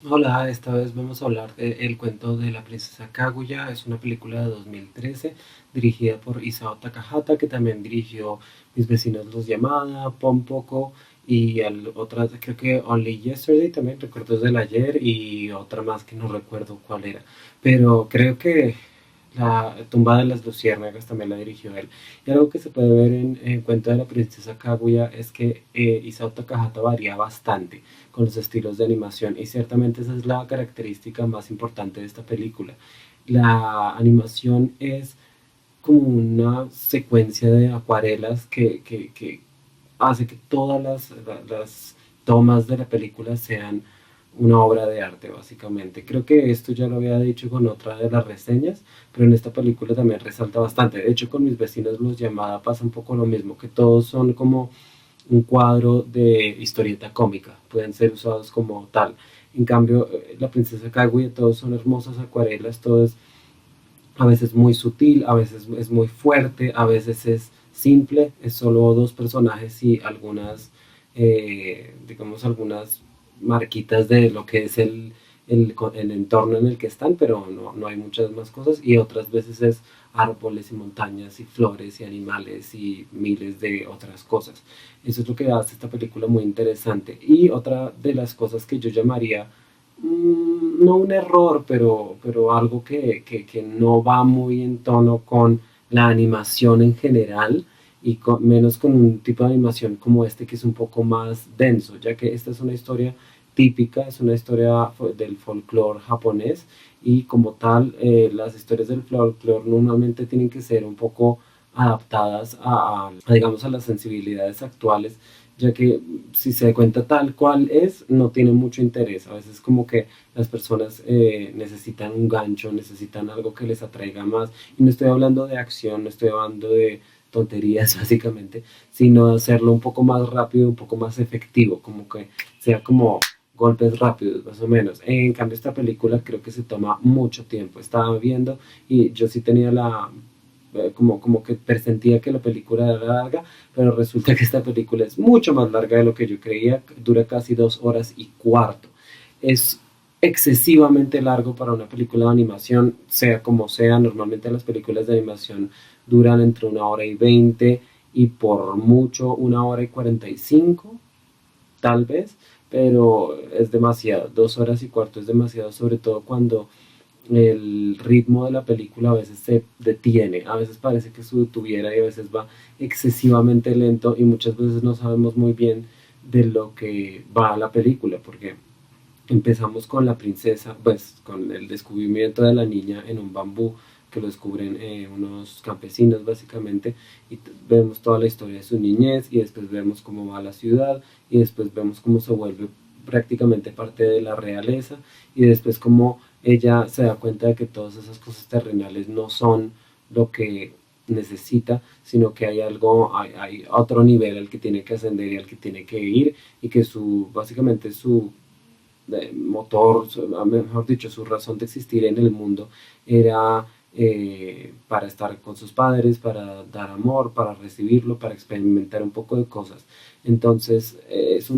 Hola, esta vez vamos a hablar de El cuento de la princesa Kaguya. Es una película de 2013 dirigida por Isao Takahata, que también dirigió Mis vecinos los Yamada, Pompoko y otra, creo que Only Yesterday también, Recuerdos del Ayer y otra más que no recuerdo cuál era. Pero creo que la tumba de las luciérnagas también la dirigió él. Y algo que se puede ver en Cuento de la princesa Kaguya es que Isao Takahata varía bastante con los estilos de animación y ciertamente esa es la característica más importante de esta película. La animación es como una secuencia de acuarelas que hace que todas las tomas de la película sean una obra de arte, básicamente. Creo que esto ya lo había dicho con otra de las reseñas, pero en esta película también resalta bastante. De hecho, con mis vecinos los llamada pasa un poco lo mismo, que todos son como un cuadro de historieta cómica, pueden ser usados como tal. En cambio, la princesa Kaguya, todos son hermosas acuarelas, todo es a veces muy sutil, a veces es muy fuerte, a veces es simple, es solo dos personajes y algunas, digamos, algunas marquitas de lo que es el entorno en el que están, pero no hay muchas más cosas, y otras veces es árboles y montañas y flores y animales y miles de otras cosas. Eso es lo que hace esta película muy interesante. Y otra de las cosas que yo llamaría no un error, pero algo que no va muy en tono con la animación en general y menos con un tipo de animación como este que es un poco más denso, ya que esta es una historia típica, es una historia del folclore japonés y como tal las historias del folclore normalmente tienen que ser un poco adaptadas digamos a las sensibilidades actuales, ya que si se cuenta tal cual es, no tiene mucho interés. A veces como que las personas necesitan un gancho, necesitan algo que les atraiga más. Y no estoy hablando de acción, no estoy hablando de tonterías básicamente, sino hacerlo un poco más rápido, un poco más efectivo, como que sea como golpes rápidos, más o menos. En cambio, esta película creo que se toma mucho tiempo. Estaba viendo y yo sí tenía como que presentía que la película era larga, pero resulta que esta película es mucho más larga de lo que yo creía, dura casi 2 horas y cuarto. Es excesivamente largo para una película de animación, sea como sea, normalmente las películas de animación duran entre 1 hora y 20 y por mucho 1 hora y 45, tal vez, pero es demasiado, 2 horas y cuarto es demasiado, sobre todo cuando el ritmo de la película a veces se detiene, a veces parece que se detuviera y a veces va excesivamente lento y muchas veces no sabemos muy bien de lo que va la película, porque empezamos con la princesa, pues con el descubrimiento de la niña en un bambú que lo descubren unos campesinos básicamente y vemos toda la historia de su niñez y después vemos cómo va a la ciudad y después vemos cómo se vuelve prácticamente parte de la realeza y después cómo ella se da cuenta de que todas esas cosas terrenales no son lo que necesita, sino que hay algo, hay otro nivel al que tiene que ascender y al que tiene que ir y que básicamente su motor, mejor dicho, su razón de existir en el mundo era para estar con sus padres, para dar amor, para recibirlo, para experimentar un poco de cosas. Entonces, es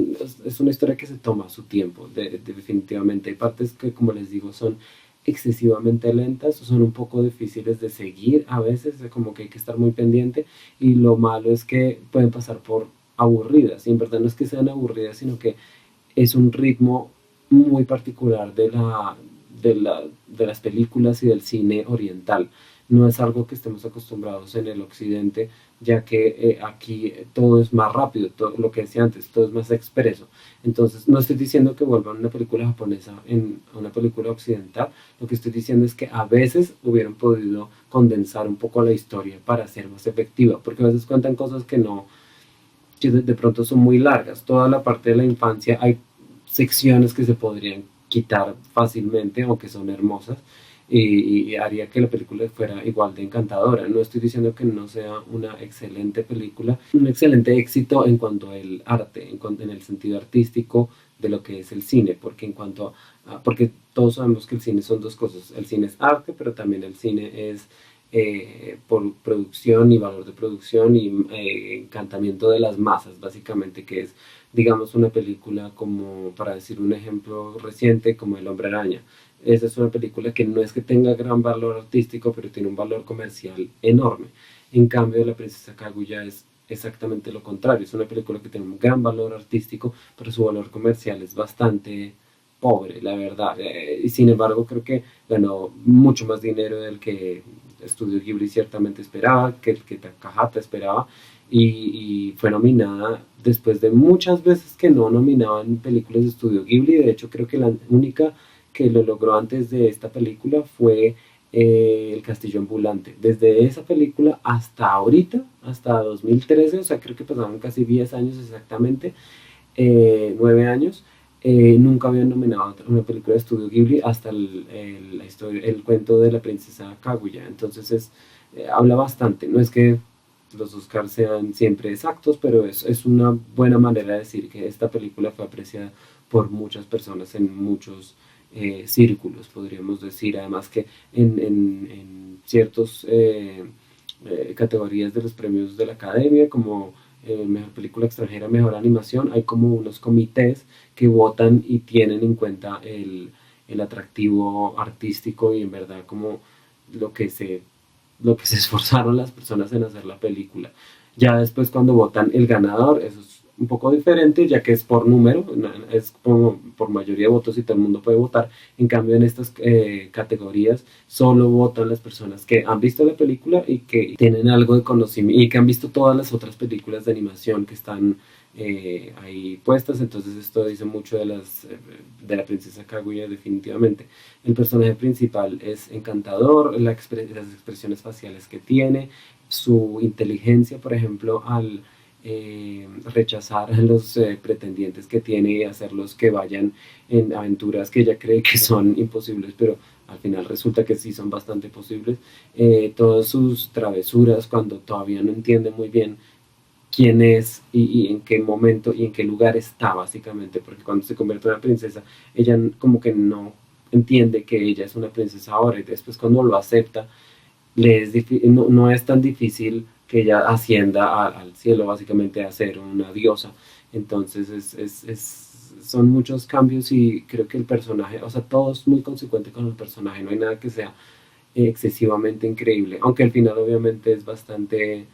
una historia que se toma su tiempo, definitivamente. Hay partes que, como les digo, son excesivamente lentas, son un poco difíciles de seguir a veces, como que hay que estar muy pendiente y lo malo es que pueden pasar por aburridas, y en verdad no es que sean aburridas, sino que es un ritmo muy particular de las películas y del cine oriental. No es algo que estemos acostumbrados en el occidente, ya que aquí todo es más rápido, todo lo que decía antes, todo es más expreso. Entonces, no estoy diciendo que vuelvan una película japonesa en una película occidental, lo que estoy diciendo es que a veces hubieran podido condensar un poco la historia para ser más efectiva, porque a veces cuentan cosas que de pronto son muy largas. Toda la parte de la infancia hay secciones que se podrían quitar fácilmente, aunque son hermosas, y haría que la película fuera igual de encantadora. No estoy diciendo que no sea una excelente película, un excelente éxito en cuanto al arte, en el sentido artístico de lo que es el cine, porque porque todos sabemos que el cine son dos cosas, el cine es arte, pero también el cine es por producción y valor de producción y encantamiento de las masas, básicamente, que es digamos una película como, para decir un ejemplo reciente, como El Hombre Araña. Esa es una película que no es que tenga gran valor artístico, pero tiene un valor comercial enorme. En cambio, La Princesa Kaguya es exactamente lo contrario. Es una película que tiene un gran valor artístico, pero su valor comercial es bastante pobre, la verdad. Y sin embargo, creo que ganó mucho más dinero del que Estudio Ghibli ciertamente esperaba, que el que Takahata esperaba, y fue nominada después de muchas veces que no nominaban películas de Estudio Ghibli. De hecho, creo que la única que lo logró antes de esta película fue El Castillo Ambulante. Desde esa película hasta ahorita, hasta 2013, o sea, creo que pasaron casi 10 años exactamente, 9 años, nunca habían nominado una película de Estudio Ghibli hasta la historia, el cuento de la princesa Kaguya. Entonces habla bastante. No es que los Oscars sean siempre exactos, pero es una buena manera de decir que esta película fue apreciada por muchas personas en muchos círculos, podríamos decir. Además que en ciertos categorías de los premios de la Academia, como mejor película extranjera, mejor animación, hay como unos comités que votan y tienen en cuenta el atractivo artístico y en verdad como lo que se lo que se esforzaron las personas en hacer la película. Ya después cuando votan el ganador, eso es un poco diferente, ya que es por número, es por mayoría de votos y todo el mundo puede votar. En cambio, en estas categorías solo votan las personas que han visto la película y que tienen algo de conocimiento y que han visto todas las otras películas de animación que están ahí puestas. Entonces esto dice mucho de la princesa Kaguya definitivamente. El personaje principal es encantador, las expresiones faciales que tiene, su inteligencia, por ejemplo, al rechazar a los pretendientes que tiene y hacerlos que vayan en aventuras que ella cree que son imposibles, pero al final resulta que sí son bastante posibles. Todas sus travesuras cuando todavía no entiende muy bien quién es y en qué momento y en qué lugar está básicamente, porque cuando se convierte en una princesa, ella como que no entiende que ella es una princesa ahora y después cuando lo acepta, no es tan difícil que ella ascienda al cielo básicamente a ser una diosa. Entonces son muchos cambios y creo que el personaje, o sea, todo es muy consecuente con el personaje, no hay nada que sea excesivamente increíble, aunque al final obviamente es bastante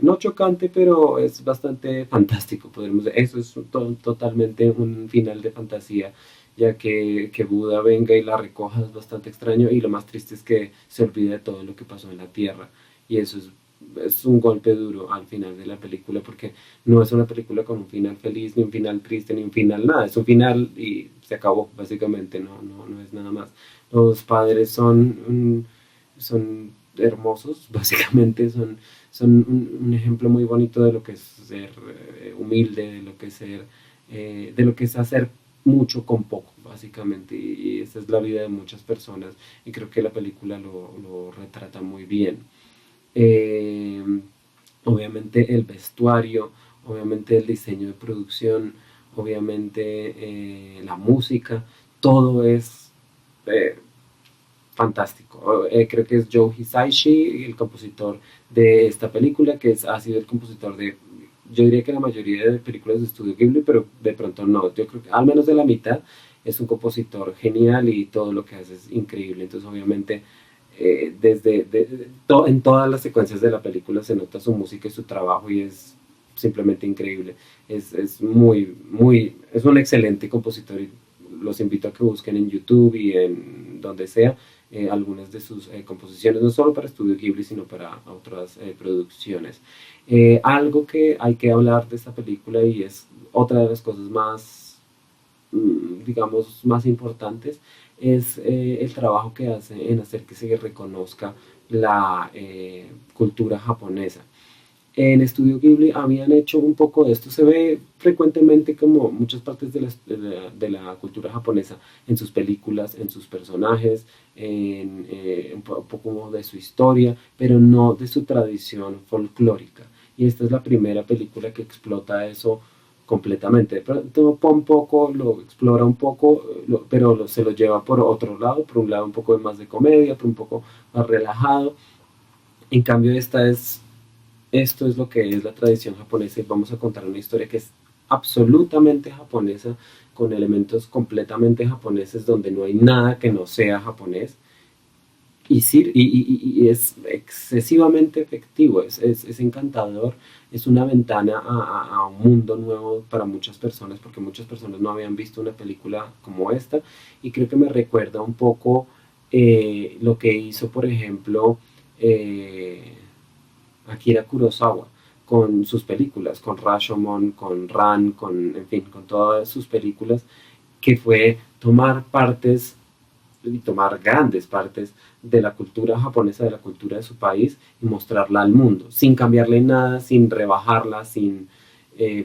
no chocante, pero es bastante fantástico, podemos decir. Eso es totalmente un final de fantasía, ya que Buda venga y la recoja es bastante extraño y lo más triste es que se olvida de todo lo que pasó en la Tierra y eso es un golpe duro al final de la película porque no es una película con un final feliz, ni un final triste, ni un final nada, es un final y se acabó, básicamente, no es nada más. Los padres son hermosos, básicamente son un ejemplo muy bonito de lo que es ser humilde, de lo que es hacer mucho con poco, básicamente, y esa es la vida de muchas personas, y creo que la película lo retrata muy bien. Eh, Obviamente el vestuario, obviamente el diseño de producción, obviamente la música, todo es eh, fantástico. Creo que es Joe Hisaishi, el compositor de esta película, ha sido el compositor de, yo diría que la mayoría de películas de Estudio Ghibli, pero de pronto no, yo creo que al menos de la mitad es un compositor genial y todo lo que hace es increíble. Entonces obviamente en todas las secuencias de la película se nota su música y su trabajo y es simplemente increíble. Es un excelente compositor y los invito a que busquen en YouTube y en donde sea algunas de sus composiciones, no solo para Estudio Ghibli, sino para otras producciones. Algo que hay que hablar de esta película y es otra de las cosas más, digamos, más importantes, es el trabajo que hace en hacer que se reconozca la cultura japonesa. En Estudio Ghibli habían hecho un poco de esto, se ve frecuentemente como muchas partes de la cultura japonesa en sus películas, en sus personajes, un poco de su historia, pero no de su tradición folclórica. Y esta es la primera película que explota eso completamente. Pero un poco, lo explora un poco, pero se lo lleva por otro lado, por un lado un poco más de comedia, por un poco más relajado. En cambio, esto es lo que es la tradición japonesa y vamos a contar una historia que es absolutamente japonesa, con elementos completamente japoneses donde no hay nada que no sea japonés y, sí, y es excesivamente efectivo, es encantador, es una ventana a un mundo nuevo para muchas personas, porque muchas personas no habían visto una película como esta, y creo que me recuerda un poco lo que hizo, por ejemplo, eh, Akira Kurosawa con sus películas, con Rashomon, con Ran, con, en fin, con todas sus películas, que fue tomar partes y tomar grandes partes de la cultura japonesa, de la cultura de su país y mostrarla al mundo, sin cambiarle nada, sin rebajarla, sin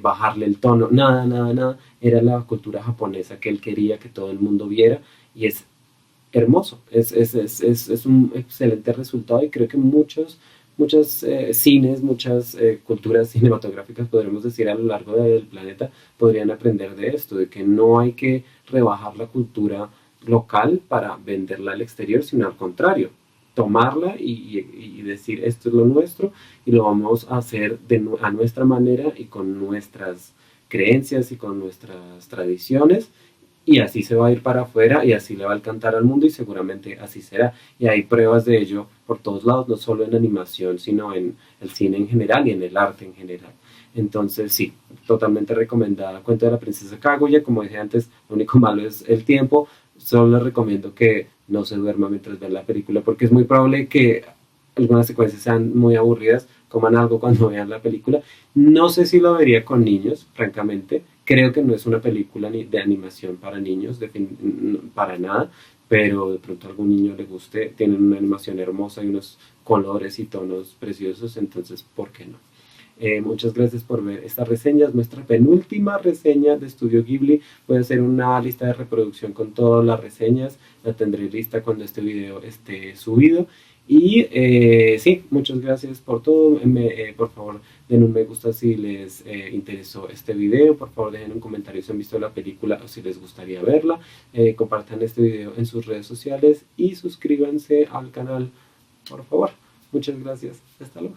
bajarle el tono, nada, nada, nada. Era la cultura japonesa que él quería que todo el mundo viera y es hermoso, es un excelente resultado y creo que muchos cines, muchas culturas cinematográficas, podremos decir, a lo largo del planeta, podrían aprender de esto, de que no hay que rebajar la cultura local para venderla al exterior, sino al contrario, tomarla y decir esto es lo nuestro y lo vamos a hacer a nuestra manera y con nuestras creencias y con nuestras tradiciones y así se va a ir para afuera y así le va a encantar al mundo y seguramente así será. Y hay pruebas de ello por todos lados, no solo en animación, sino en el cine en general y en el arte en general. Entonces sí, totalmente recomendada Cuento de la Princesa Kaguya, como dije antes, lo único malo es el tiempo, solo les recomiendo que no se duerma mientras ven la película porque es muy probable que algunas secuencias sean muy aburridas, coman algo cuando vean la película. No sé si lo vería con niños, francamente. Creo que no es una película de animación para niños, para nada, pero de pronto a algún niño le guste. Tienen una animación hermosa y unos colores y tonos preciosos, entonces, ¿por qué no? Muchas gracias por ver esta reseña, es nuestra penúltima reseña de Estudio Ghibli. Voy a hacer una lista de reproducción con todas las reseñas, la tendré lista cuando este video esté subido. Y sí, muchas gracias por todo. Por favor, den un me gusta si les interesó este video. Por favor, dejen un comentario si han visto la película o si les gustaría verla. Compartan este video en sus redes sociales y suscríbanse al canal, por favor. Muchas gracias. Hasta luego.